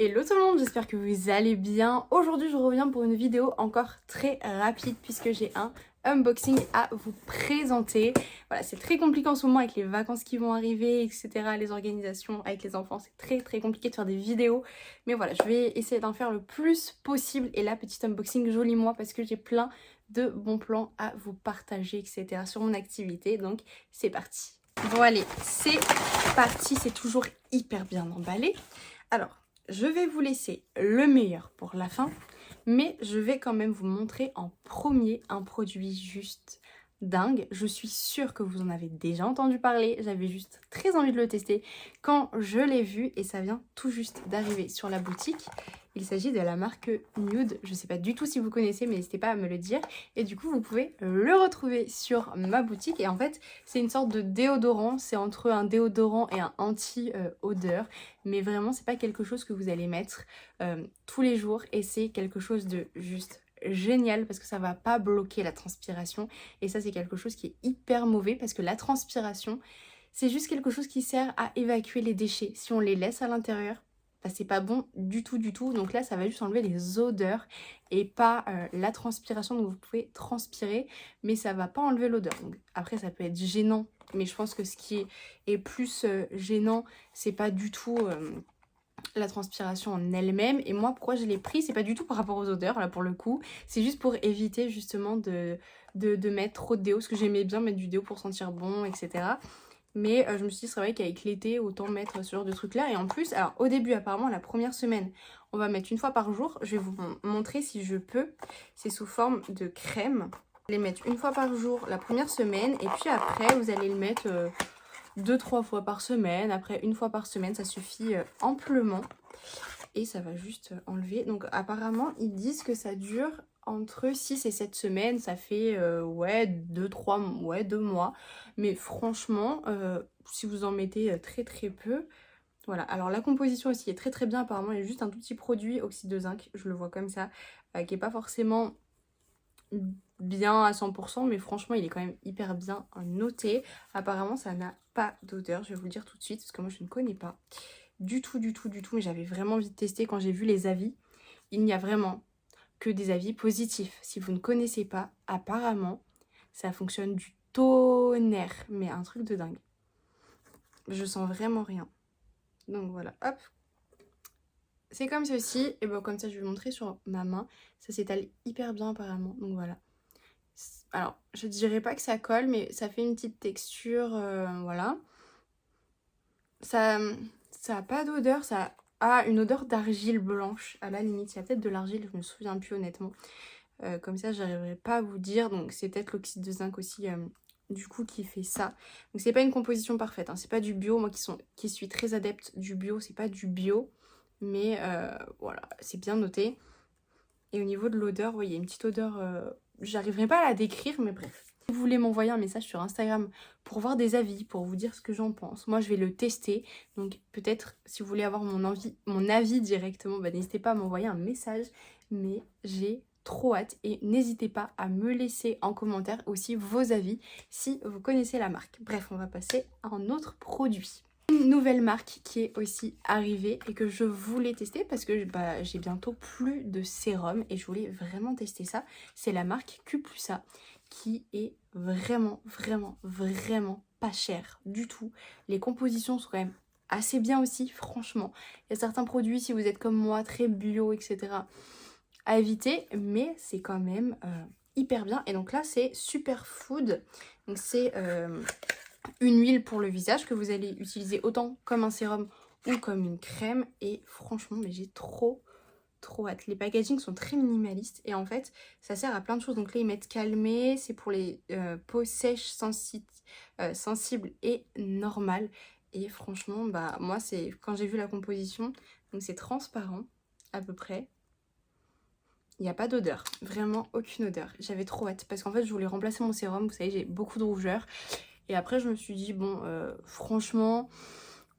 Hello tout le monde, j'espère que vous allez bien. Aujourd'hui je reviens pour une vidéo encore très rapide puisque j'ai un unboxing à vous présenter. Voilà, c'est très compliqué en ce moment avec les vacances qui vont arriver, etc. Les organisations avec les enfants, c'est très compliqué de faire des vidéos. Mais voilà, je vais essayer d'en faire le plus possible. Et là, petit unboxing joli moi parce que j'ai plein de bons plans à vous partager, etc. sur mon activité. Donc c'est parti. Bon allez, c'est parti, c'est toujours hyper bien emballé. Alors, je vais vous laisser le meilleur pour la fin, mais je vais quand même vous montrer en premier un produit juste dingue. Je suis sûre que vous en avez déjà entendu parler, j'avais juste très envie de le tester quand je l'ai vu et ça vient tout juste d'arriver sur la boutique. Il s'agit de la marque Nude, je ne sais pas du tout si vous connaissez mais n'hésitez pas à me le dire. Et du coup vous pouvez le retrouver sur ma boutique et en fait c'est une sorte de déodorant, c'est entre un déodorant et un anti-odeur. Mais vraiment c'est pas quelque chose que vous allez mettre tous les jours et c'est quelque chose de juste génial parce que ça va pas bloquer la transpiration et ça c'est quelque chose qui est hyper mauvais parce que la transpiration c'est juste quelque chose qui sert à évacuer les déchets. Si on les laisse à l'intérieur, bah, c'est pas bon du tout donc là ça va juste enlever les odeurs et pas la transpiration. Donc vous pouvez transpirer mais ça va pas enlever l'odeur. Donc après ça peut être gênant mais je pense que ce qui est plus gênant c'est pas du tout la transpiration en elle-même. Et moi pourquoi je l'ai pris, c'est pas du tout par rapport aux odeurs là pour le coup, c'est juste pour éviter justement de mettre trop de déo, parce que j'aimais bien mettre du déo pour sentir bon, etc. Mais je me suis dit c'est vrai qu'avec l'été autant mettre ce genre de truc là. Et en plus, alors au début apparemment la première semaine on va mettre une fois par jour, je vais vous montrer si je peux, c'est sous forme de crème. Vous allez mettre une fois par jour la première semaine et puis après vous allez le mettre 2-3 fois par semaine. Après une fois par semaine ça suffit amplement et ça va juste enlever. Donc apparemment ils disent que ça dure entre 6 et 7 semaines, ça fait ouais 2 mois. Mais franchement si vous en mettez très peu, voilà. Alors la composition aussi est très bien apparemment. Il y a juste un tout petit produit oxyde de zinc, je le vois comme ça, qui est pas forcément bien à 100%, mais franchement il est quand même hyper bien noté. Apparemment ça n'a pas d'odeur, je vais vous le dire tout de suite parce que moi je ne connais pas du tout, mais j'avais vraiment envie de tester quand j'ai vu les avis. Il n'y a vraiment que des avis positifs. Si vous ne connaissez pas, apparemment ça fonctionne du tonnerre, mais un truc de dingue. Je sens vraiment rien. Donc voilà, hop. C'est comme ceci, et bon comme ça je vais vous montrer sur ma main. Ça s'étale hyper bien apparemment, donc voilà. Alors, je dirais pas que ça colle, mais ça fait une petite texture, voilà. Ça a pas d'odeur, ça a une odeur d'argile blanche, à la limite. Il y a peut-être de l'argile, je me souviens plus honnêtement. Comme ça, j'arriverai pas à vous dire. Donc, c'est peut-être l'oxyde de zinc aussi, du coup, qui fait ça. Donc, c'est pas une composition parfaite, hein. C'est pas du bio. Moi qui suis très adepte du bio, c'est pas du bio. Mais voilà, c'est bien noté. Et au niveau de l'odeur, ouais, il y a une petite odeur, j'arriverai pas à la décrire, mais bref. Si vous voulez m'envoyer un message sur Instagram pour voir des avis, pour vous dire ce que j'en pense, moi je vais le tester. Donc peut-être si vous voulez avoir mon avis directement, bah, n'hésitez pas à m'envoyer un message. Mais j'ai trop hâte et n'hésitez pas à me laisser en commentaire aussi vos avis si vous connaissez la marque. Bref, on va passer à un autre produit. Une nouvelle marque qui est aussi arrivée et que je voulais tester parce que bah, j'ai bientôt plus de sérum et je voulais vraiment tester ça. C'est la marque Q+A qui est vraiment pas chère du tout. Les compositions sont quand même assez bien aussi, franchement. Il y a certains produits, si vous êtes comme moi, très bio, etc., à éviter, mais c'est quand même hyper bien. Et donc là, c'est Superfood. Donc c'est une huile pour le visage que vous allez utiliser autant comme un sérum ou comme une crème. Et franchement, mais j'ai trop hâte. Les packagings sont très minimalistes et en fait, ça sert à plein de choses. Donc là, ils mettent calmer, c'est pour les peaux sèches, sensibles et normales. Et franchement, bah moi, c'est quand j'ai vu la composition, donc c'est transparent à peu près. Il n'y a pas d'odeur, vraiment aucune odeur. J'avais trop hâte parce qu'en fait, je voulais remplacer mon sérum. Vous savez, j'ai beaucoup de rougeur. Et après, je me suis dit, bon, franchement,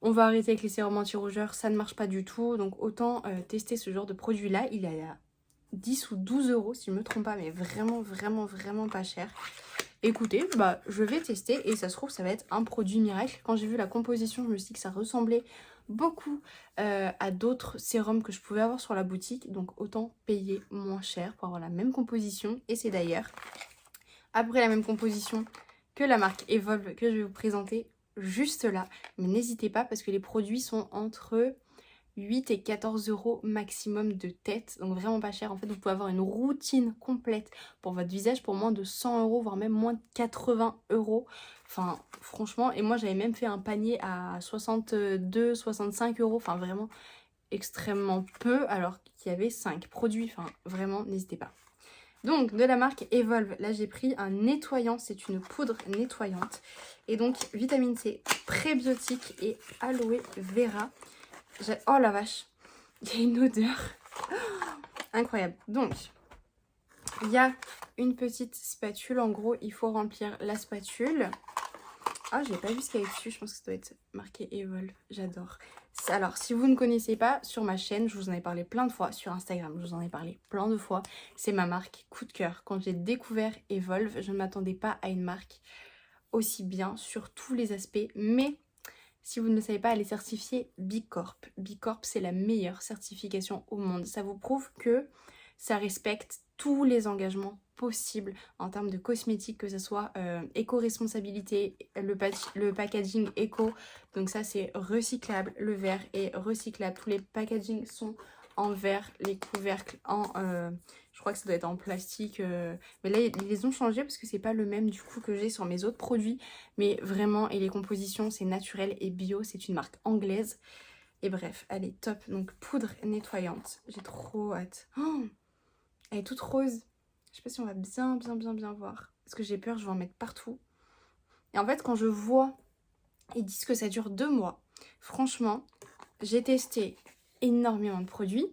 on va arrêter avec les sérums anti-rougeurs, ça ne marche pas du tout. Donc, autant tester ce genre de produit-là. Il est à 10 ou 12 euros, si je ne me trompe pas, mais vraiment pas cher. Écoutez, bah, je vais tester et ça se trouve, ça va être un produit miracle. Quand j'ai vu la composition, je me suis dit que ça ressemblait beaucoup à d'autres sérums que je pouvais avoir sur la boutique. Donc autant payer moins cher pour avoir la même composition. Et c'est d'ailleurs après la même composition que la marque Evolve que je vais vous présenter juste là. Mais n'hésitez pas parce que les produits sont entre 8 et 14 euros maximum de tête, donc vraiment pas cher. En fait, vous pouvez avoir une routine complète pour votre visage pour moins de 100 euros, voire même moins de 80 euros. Enfin, franchement, et moi j'avais même fait un panier à 62, 65 euros, enfin vraiment extrêmement peu, alors qu'il y avait 5 produits. Enfin, vraiment, n'hésitez pas. Donc, de la marque Evolve, là j'ai pris un nettoyant, c'est une poudre nettoyante. Et donc, vitamine C, prébiotique et aloe vera. Oh la vache, il y a une odeur incroyable. Donc, il y a une petite spatule. En gros, il faut remplir la spatule. Ah, j'ai pas vu ce qu'il y a dessus. Je pense que ça doit être marqué Evolve. J'adore. Alors, si vous ne connaissez pas, sur ma chaîne, je vous en ai parlé plein de fois. Sur Instagram, je vous en ai parlé plein de fois. C'est ma marque coup de cœur. Quand j'ai découvert Evolve, je ne m'attendais pas à une marque aussi bien sur tous les aspects. Mais si vous ne le savez pas, elle est certifiée Bicorp. Bicorp, c'est la meilleure certification au monde. Ça vous prouve que ça respecte tous les engagements possibles en termes de cosmétiques, que ce soit éco-responsabilité, le packaging éco. Donc ça, c'est recyclable. Le verre est recyclable. Tous les packagings sont en verre, les couvercles en... je crois que ça doit être en plastique. Mais là, ils les ont changés parce que c'est pas le même du coup que j'ai sur mes autres produits. Mais vraiment, et les compositions, c'est naturel et bio. C'est une marque anglaise. Et bref, elle est top. Donc, poudre nettoyante. J'ai trop hâte. Oh, elle est toute rose. Je sais pas si on va bien voir. Parce que j'ai peur, je vais en mettre partout. Et en fait, quand je vois, ils disent que ça dure 2 mois. Franchement, j'ai testé énormément de produits.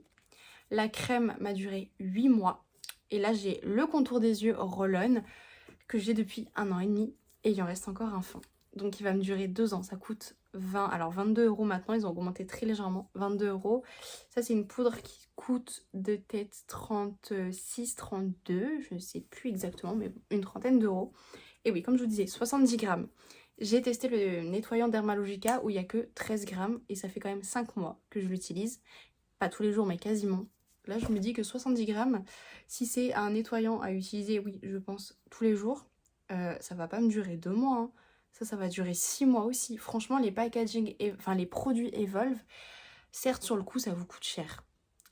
La crème m'a duré 8 mois. Et là, j'ai le contour des yeux Roll-On que j'ai depuis 1 an et demi. Et il en reste encore un fond. Donc, il va me durer 2 ans. Ça coûte 22 euros maintenant. Ils ont augmenté très légèrement. 22 euros. Ça, c'est une poudre qui coûte de tête 36, 32. Je ne sais plus exactement, mais une trentaine d'euros. Et oui, comme je vous disais, 70 grammes. J'ai testé le nettoyant Dermalogica où il n'y a que 13 grammes. Et ça fait quand même 5 mois que je l'utilise. Pas tous les jours, mais quasiment. Là, je me dis que 70 grammes, si c'est un nettoyant à utiliser, oui, je pense, tous les jours, ça va pas me durer 2 mois. Hein. Ça va durer 6 mois aussi. Franchement, les packaging, enfin les produits Evolve, certes, sur le coup, ça vous coûte cher.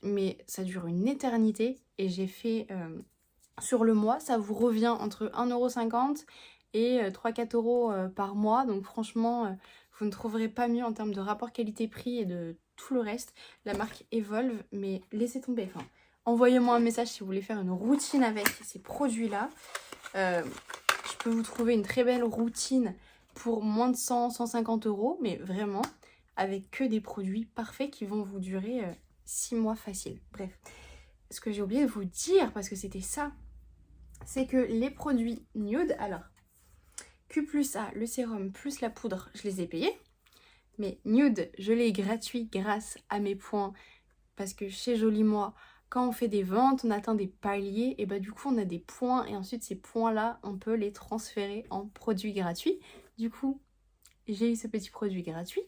Mais ça dure une éternité. Et j'ai fait, sur le mois, ça vous revient entre 1,50 € et 3-4 euros par mois. Donc franchement, vous ne trouverez pas mieux en termes de rapport qualité-prix et de tout le reste. La marque Evolve, mais laissez tomber. Enfin, envoyez-moi un message si vous voulez faire une routine avec ces produits-là. Je peux vous trouver une très belle routine pour moins de 100-150 euros, mais vraiment avec que des produits parfaits qui vont vous durer 6 mois facile. Bref, ce que j'ai oublié de vous dire, parce que c'était ça, c'est que les produits nude, alors Q plus A, le sérum plus la poudre, je les ai payés. Mais nude, je l'ai gratuit grâce à mes points. Parce que chez Joli Moi, quand on fait des ventes, on atteint des paliers. Et bah du coup, on a des points. Et ensuite, ces points-là, on peut les transférer en produits gratuits. Du coup, j'ai eu ce petit produit gratuit.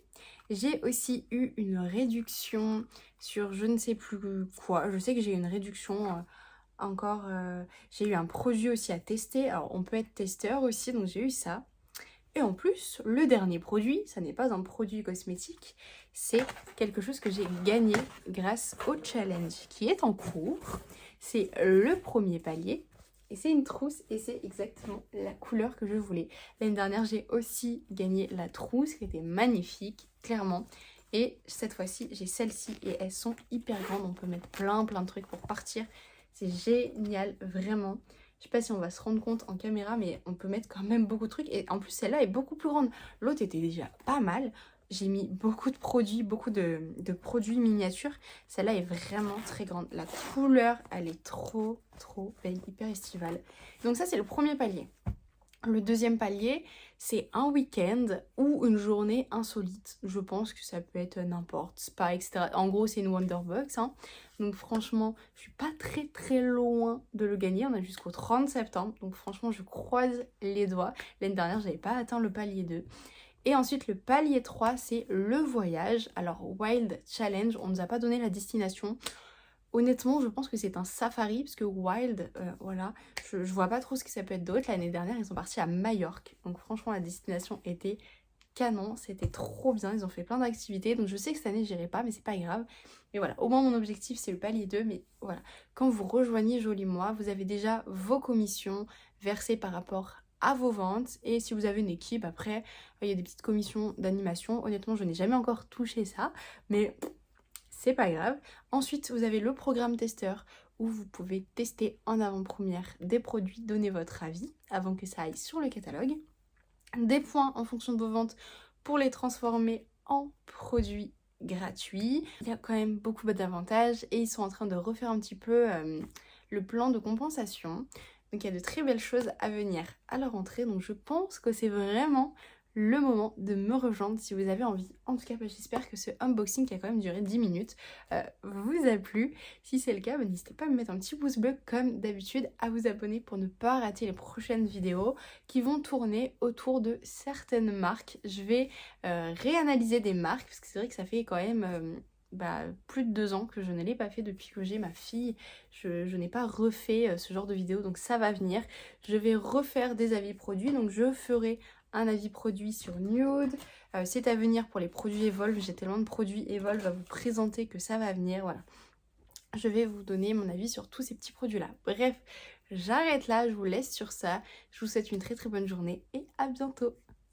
J'ai aussi eu une réduction sur je ne sais plus quoi. Je sais que j'ai eu une réduction encore. J'ai eu un produit aussi à tester. Alors, on peut être testeur aussi, donc j'ai eu ça. Et en plus, le dernier produit, ça n'est pas un produit cosmétique, c'est quelque chose que j'ai gagné grâce au challenge qui est en cours. C'est le premier palier et c'est une trousse et c'est exactement la couleur que je voulais. L'année dernière, j'ai aussi gagné la trousse qui était magnifique, clairement. Et cette fois-ci, j'ai celle-ci et elles sont hyper grandes. On peut mettre plein de trucs pour partir. C'est génial, vraiment. Je sais pas si on va se rendre compte en caméra, mais on peut mettre quand même beaucoup de trucs. Et en plus, celle-là est beaucoup plus grande. L'autre était déjà pas mal. J'ai mis beaucoup de produits, beaucoup de produits miniatures. Celle-là est vraiment très grande. La couleur, elle est trop belle, hyper estivale. Donc ça, c'est le premier palier. Le deuxième palier, c'est un week-end ou une journée insolite. Je pense que ça peut être n'importe, spa, etc. En gros, c'est une Wonderbox. Hein. Donc franchement, je suis pas très loin de le gagner. On a jusqu'au 30 septembre. Donc franchement, je croise les doigts. L'année dernière, j'avais pas atteint le palier 2. Et ensuite le palier 3 c'est le voyage. Alors Wild Challenge, on nous a pas donné la destination. Honnêtement, je pense que c'est un safari, parce que Wild, voilà, je vois pas trop ce que ça peut être d'autre. L'année dernière, ils sont partis à Majorque. Donc franchement, la destination était canon, c'était trop bien. Ils ont fait plein d'activités. Donc je sais que cette année, j'irai pas, mais c'est pas grave. Mais voilà, au moins mon objectif, c'est le palier 2. Mais voilà, quand vous rejoignez Joli Moi, vous avez déjà vos commissions versées par rapport à vos ventes. Et si vous avez une équipe, après, il y a des petites commissions d'animation. Honnêtement, je n'ai jamais encore touché ça. Mais c'est pas grave. Ensuite, vous avez le programme testeur où vous pouvez tester en avant-première des produits, donner votre avis avant que ça aille sur le catalogue. Des points en fonction de vos ventes pour les transformer en produits gratuits. Il y a quand même beaucoup d'avantages et ils sont en train de refaire un petit peu le plan de compensation. Donc il y a de très belles choses à venir à leur entrée. Donc je pense que c'est vraiment le moment de me rejoindre si vous avez envie. En tout cas, j'espère que ce unboxing qui a quand même duré 10 minutes vous a plu. Si c'est le cas, n'hésitez pas à me mettre un petit pouce bleu comme d'habitude, à vous abonner pour ne pas rater les prochaines vidéos qui vont tourner autour de certaines marques. Je vais réanalyser des marques parce que c'est vrai que ça fait quand même plus de 2 ans que je ne l'ai pas fait depuis que j'ai ma fille. Je n'ai pas refait ce genre de vidéo, donc ça va venir. Je vais refaire des avis produits, donc je ferai un avis produit sur Nude. C'est à venir pour les produits Evolve. J'ai tellement de produits Evolve à vous présenter que ça va venir. Voilà. Je vais vous donner mon avis sur tous ces petits produits-là. Bref, j'arrête là. Je vous laisse sur ça. Je vous souhaite une très très bonne journée et à bientôt.